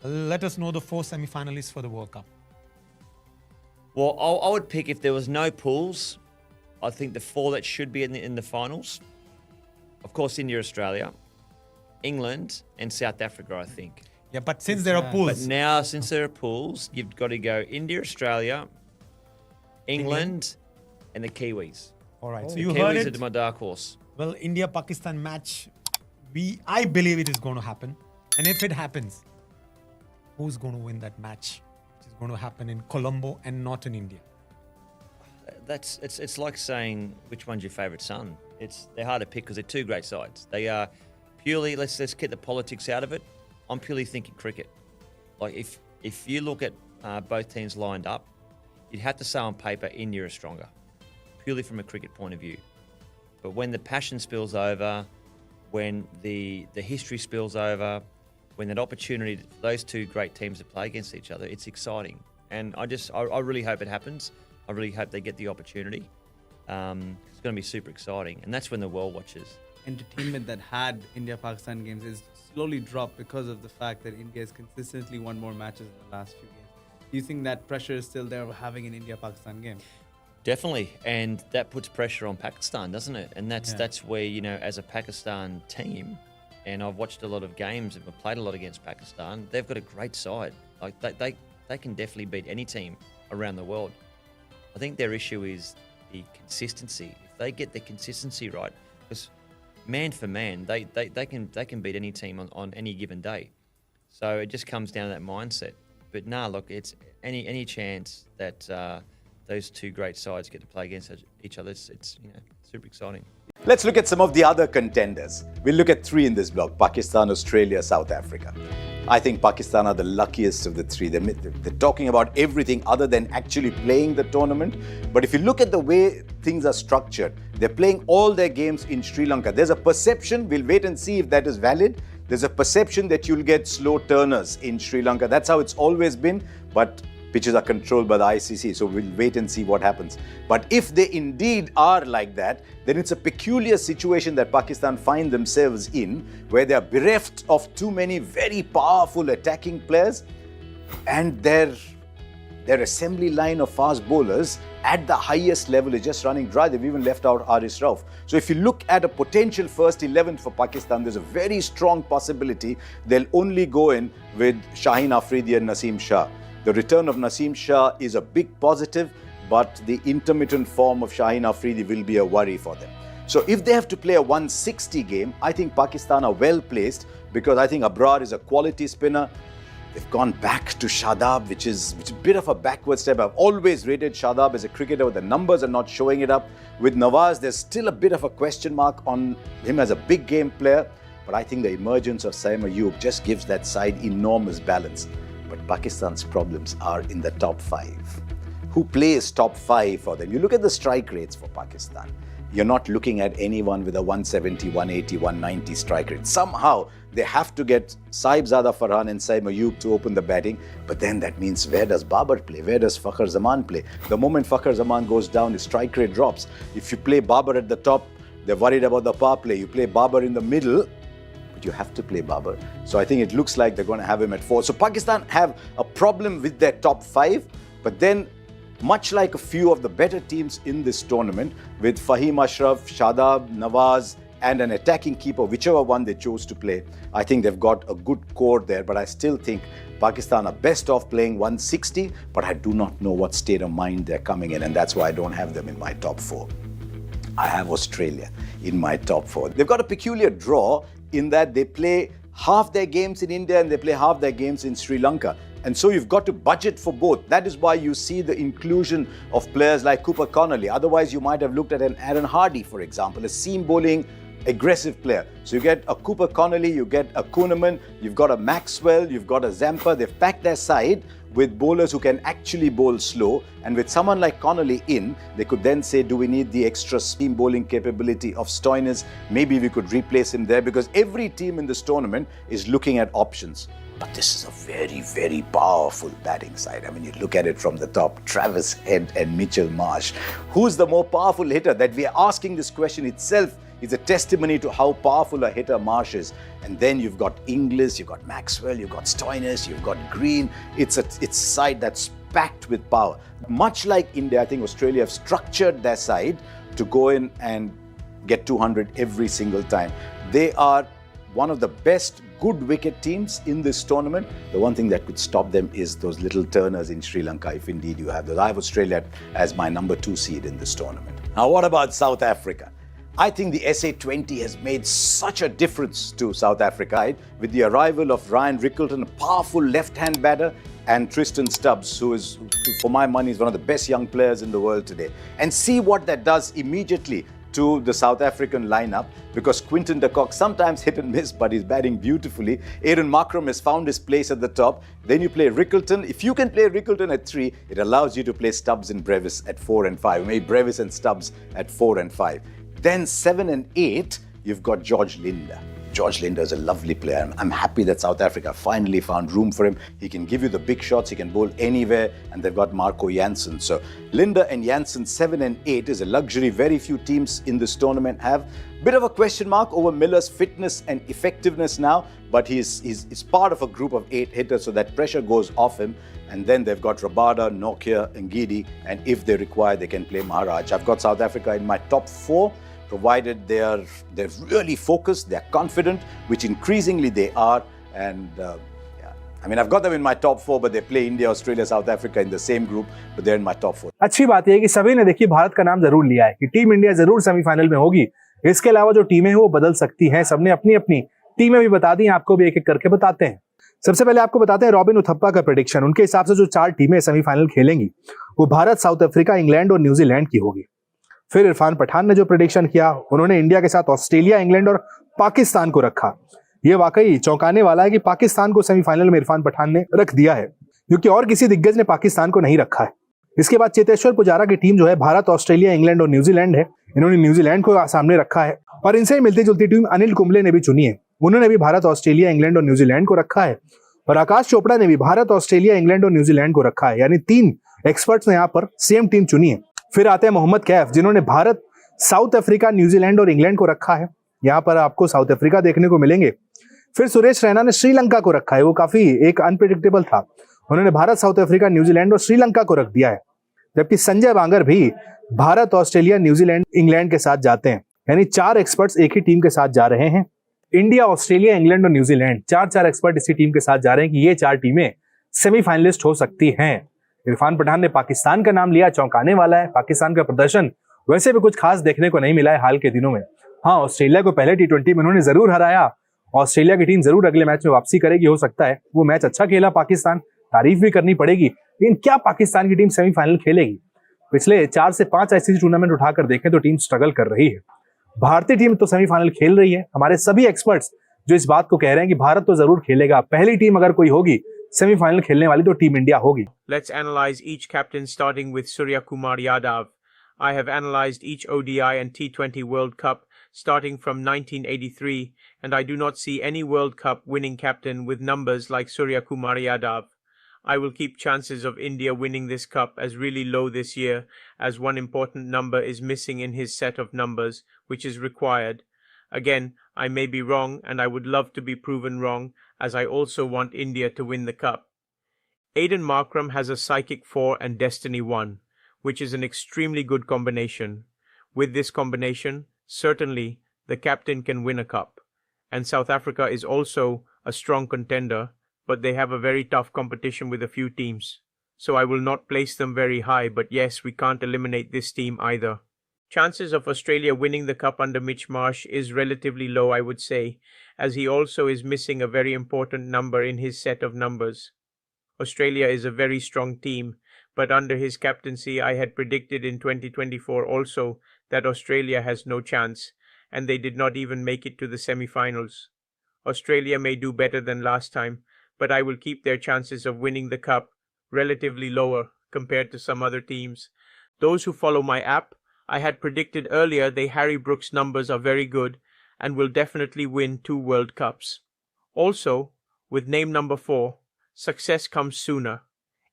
Let us know the 4 semi-finalists for the World Cup. Well, I would pick, if there was no pools, I think the 4 that should be in the finals. Of course, India, Australia, England, and South Africa, I think. Yeah, but since there are pools. But now, since there are pools, you've got to go India, Australia, England, and the Kiwis. All right. So The you heard Kiwis it. are my dark horse. Well, India-Pakistan match, I believe it is going to happen. And if it happens, who's going to win that match? Which is going to happen in Colombo and not in India. It's like saying which one's your favourite son. They're hard to pick because they're two great sides. They are purely, let's get the politics out of it. I'm purely thinking cricket. Like if you look at both teams lined up, you'd have to say on paper India is stronger, purely from a cricket point of view. But when the passion spills over, when the history spills over, when that opportunity for those two great teams to play against each other, it's exciting. And I really hope it happens. I really hope they get the opportunity. It's going to be super exciting. And that's when the world watches. Entertainment that had India-Pakistan games is slowly dropped because of the fact that India has consistently won more matches in the last few games. Do you think that pressure is still there of having an India-Pakistan game? Definitely, and that puts pressure on Pakistan, doesn't it? And that's where, as a Pakistan team, and I've watched a lot of games and I've played a lot against Pakistan, they've got a great side. Like they can definitely beat any team around the world. I think their issue is the consistency. If they get the consistency right, because man for man, they can beat any team on any given day. So it just comes down to that mindset. But look, it's any chance that those two great sides get to play against each other. It's super exciting. Let's look at some of the other contenders. We'll look at 3 in this block: Pakistan, Australia, South Africa. I think Pakistan are the luckiest of the 3. They're talking about everything other than actually playing the tournament. But if you look at the way things are structured, they're playing all their games in Sri Lanka. There's a perception, we'll wait and see if that is valid. There's a perception that you'll get slow turners in Sri Lanka. That's how it's always been. But pitches are controlled by the ICC, so we'll wait and see what happens. But if they indeed are like that, then it's a peculiar situation that Pakistan find themselves in, where they are bereft of too many very powerful attacking players, and their assembly line of fast bowlers at the highest level is just running dry. They've even left out Aris Rauf. So if you look at a potential first 11 for Pakistan, there's a very strong possibility they'll only go in with Shaheen Afridi and Naseem Shah. The return of Naseem Shah is a big positive, but the intermittent form of Shaheen Afridi will be a worry for them. So if they have to play a 160 game, I think Pakistan are well placed, because I think Abrar is a quality spinner. They've gone back to Shadab, which is a bit of a backward step. I've always rated Shadab as a cricketer, but the numbers are not showing it up. With Nawaz, there's still a bit of a question mark on him as a big game player, but I think the emergence of Saim Ayub just gives that side enormous balance. But Pakistan's problems are in the top 5. Who plays top 5 for them? You look at the strike rates for Pakistan. You're not looking at anyone with a 170, 180, 190 strike rate. Somehow they have to get Saibzada Farhan and Saim Ayub to open the batting. But then that means, where does Babar play? Where does Fakhar Zaman play? The moment Fakhar Zaman goes down, his strike rate drops. If you play Babar at the top, they're worried about the power play. You play Babar in the middle, you have to play Babar. So I think it looks like they're going to have him at 4. So Pakistan have a problem with their top 5, but then much like a few of the better teams in this tournament, with Fahim Ashraf, Shadab, Nawaz, and an attacking keeper, whichever one they chose to play, I think they've got a good core there. But I still think Pakistan are best off playing 160, but I do not know what state of mind they're coming in, and that's why I don't have them in my top 4. I have Australia in my top 4. They've got a peculiar draw in that they play half their games in India and they play half their games in Sri Lanka. And so you've got to budget for both. That is why you see the inclusion of players like Cooper Connolly. Otherwise, you might have looked at an Aaron Hardy, for example, a seam bowling aggressive player. So you get a Cooper Connolly, you get a Kuhneman, you've got a Maxwell, you've got a Zampa. They've packed their side with bowlers who can actually bowl slow. And with someone like Connolly in, they could then say, do we need the extra seam bowling capability of Stoinis? Maybe we could replace him there, because every team in this tournament is looking at options. But this is a very, very powerful batting side. I mean, you look at it from the top, Travis Head and Mitchell Marsh. Who's the more powerful hitter? That we are asking this question itself It's a testimony to how powerful a hitter Marsh is. And then you've got Inglis, you've got Maxwell, you've got Stoinis, you've got Green. It's a side that's packed with power. Much like India, I think Australia have structured their side to go in and get 200 every single time. They are one of the best good wicket teams in this tournament. The one thing that could stop them is those little turners in Sri Lanka, if indeed you have those. I have Australia as my number 2 seed in this tournament. Now, what about South Africa? I think the SA20 has made such a difference to South Africa with the arrival of Ryan Rickelton, a powerful left-hand batter, and Tristan Stubbs, who is, for my money, is one of the best young players in the world today. And see what that does immediately to the South African lineup, because Quinton de Kock sometimes hit and miss, but he's batting beautifully. Aiden Markram has found his place at the top. Then you play Rickelton. If you can play Rickelton at 3, it allows you to play Stubbs and Brevis at 4 and 5. Maybe Brevis and Stubbs at 4 and 5. Then 7 and 8, you've got George Linder. George Linder is a lovely player. I'm happy that South Africa finally found room for him. He can give you the big shots, he can bowl anywhere, and they've got Marco Jansen. So Linder and Jansen 7 and 8 is a luxury very few teams in this tournament have. Bit of a question mark over Miller's fitness and effectiveness now, but he's part of a group of 8 hitters, so that pressure goes off him. And then they've got Rabada, Nokia, Ngidi, and if they require, they can play Maharaj. I've got South Africa in my top 4. Provided they're really focused, they're confident, which increasingly they are. And I've got them in my top 4, but they play India, Australia, South Africa in the same group, but they're in my top 4. अच्छी बात यह है कि सभी ने देखिए भारत का नाम जरूर लिया है कि टीम इंडिया जरूर सेमीफाइनल में होगी। इसके अलावा जो टीमें हैं वो बदल सकती हैं। सबने अपनी अपनी टीमें भी बता दी, आपको भी एक एक करके बताते हैं। सबसे पहले आपको बताते हैं रॉबिन उथप्पा का प्रेडिक्शन। उनके हिसाब से जो 4 टीमें सेमीफाइनल खेलेंगी वो भारत, साउथ अफ्रीका, इंग्लैंड और न्यूजीलैंड की होगी। फिर इरफान पठान ने जो प्रेडिक्शन किया, उन्होंने इंडिया के साथ ऑस्ट्रेलिया, इंग्लैंड और पाकिस्तान को रखा। यह वाकई चौंकाने वाला है कि पाकिस्तान को सेमीफाइनल में इरफान पठान ने रख दिया है, क्योंकि और किसी दिग्गज ने पाकिस्तान को नहीं रखा है। इसके बाद चेतेश्वर पुजारा की टीम जो है भारत, ऑस्ट्रेलिया, इंग्लैंड और न्यूजीलैंड है। इन्होंने न्यूजीलैंड को सामने रखा है। और इनसे ही मिलती जुलती टीम अनिल कुंबले ने भी चुनी है। उन्होंने भी भारत, ऑस्ट्रेलिया, इंग्लैंड और न्यूजीलैंड को रखा है। और आकाश चोपड़ा ने भी भारत, ऑस्ट्रेलिया, इंग्लैंड और न्यूजीलैंड को रखा है। यानी 3 एक्सपर्ट्स ने यहाँ पर सेम टीम चुनी है। फिर आते हैं मोहम्मद कैफ, जिन्होंने भारत, साउथ अफ्रीका, न्यूजीलैंड और इंग्लैंड को रखा है। यहां पर आपको साउथ अफ्रीका देखने को मिलेंगे। फिर सुरेश रैना ने श्रीलंका को रखा है। वो काफी एक अनप्रेडिक्टेबल था। उन्होंने भारत, साउथ अफ्रीका, न्यूजीलैंड और श्रीलंका को रख दिया है। जबकि संजय बांगर भी भारत, ऑस्ट्रेलिया, न्यूजीलैंड, इंग्लैंड के साथ जाते हैं। यानी 4 एक्सपर्ट्स एक ही टीम के साथ जा रहे हैं। इंडिया, ऑस्ट्रेलिया, इंग्लैंड और न्यूजीलैंड 4 एक्सपर्ट इसी टीम के साथ जा रहे हैं कि ये 4 टीमें सेमीफाइनलिस्ट हो सकती हैं। इरफान पठान ने पाकिस्तान का नाम लिया, चौंकाने वाला है। पाकिस्तान का प्रदर्शन वैसे भी कुछ खास देखने को नहीं मिला है हाल के दिनों में। हाँ, ऑस्ट्रेलिया को पहले T20 में उन्होंने जरूर हराया। ऑस्ट्रेलिया की टीम जरूर अगले मैच में वापसी करेगी, हो सकता है वो मैच अच्छा खेला पाकिस्तान, तारीफ भी करनी पड़ेगी। लेकिन क्या पाकिस्तान की टीम सेमीफाइनल खेलेगी? पिछले 4 से 5 ICC टूर्नामेंट उठाकर देखें तो टीम स्ट्रगल कर रही है। भारतीय टीम तो सेमीफाइनल खेल रही है। हमारे सभी एक्सपर्ट्स जो इस बात को कह रहे हैं कि भारत तो जरूर खेलेगा, पहली टीम अगर कोई होगी सेमीफाइनल खेलने वाली तो टीम इंडिया होगी। Let's analyze each captain starting with Surya Kumar Yadav. I have analyzed each ODI and T20 World Cup starting from 1983, and I do not see any World Cup winning captain with numbers like Surya Kumar Yadav. I will keep chances of India winning this cup as really low this year, as one important number is missing in his set of numbers, which is required. Again, I may be wrong, and I would love to be proven wrong, as I also want India to win the cup. Aiden Markram has a Psychic 4 and Destiny 1. Which is an extremely good combination. With this combination, certainly the captain can win a cup. And South Africa is also a strong contender, but they have a very tough competition with a few teams. So I will not place them very high, but yes, we can't eliminate this team either. Chances of Australia winning the cup under Mitch Marsh is relatively low, I would say, as he also is missing a very important number in his set of numbers. Australia is a very strong team, but under his captaincy I had predicted in 2024 also that Australia has no chance, and they did not even make it to the semi-finals. Australia may do better than last time, but I will keep their chances of winning the cup relatively lower compared to some other teams. Those who follow my app, I had predicted earlier that Harry Brook's numbers are very good and will definitely win 2 World Cups. Also, with name number 4, success comes sooner.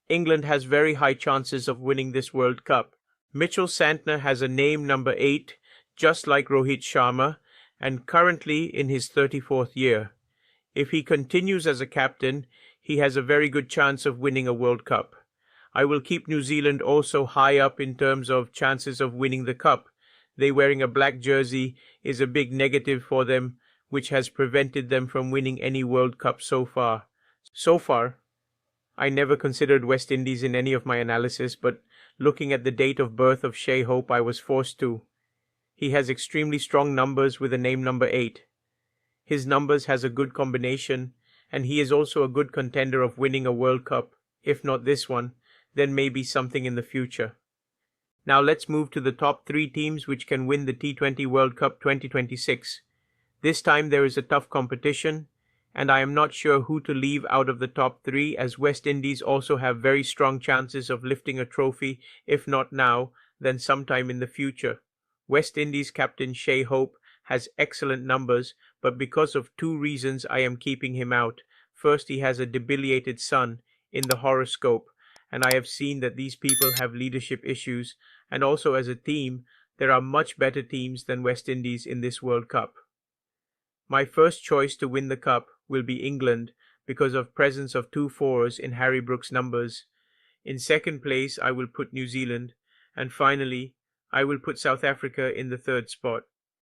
England has very high chances of winning this World Cup. Mitchell Santner has a name number 8, just like Rohit Sharma, and currently in his 34th year. If he continues as a captain, he has a very good chance of winning a World Cup. I will keep New Zealand also high up in terms of chances of winning the cup. They wearing a black jersey is a big negative for them, which has prevented them from winning any World Cup so far. I never considered West Indies in any of my analysis, but looking at the date of birth of Shai Hope, I was forced to. He has extremely strong numbers with a name number 8. His numbers has a good combination, and he is also a good contender of winning a World Cup. If not this one, then maybe something in the future. Now let's move to the top 3 teams which can win the T20 World Cup 2026. This time there is a tough competition, and I am not sure who to leave out of the top 3, as West Indies also have very strong chances of lifting a trophy, if not now, then sometime in the future. West Indies captain Shai Hope has excellent numbers, but because of 2 reasons I am keeping him out. First, he has a debilitated son in the horoscope, and I have seen that these people have leadership issues, and also as a team, there are much better teams than West Indies in this World Cup. My first choice to win the cup will be England because of presence of 2 4s in Harry Brook's numbers. In second place, I will put New Zealand, and finally, I will put South Africa in the 3rd spot.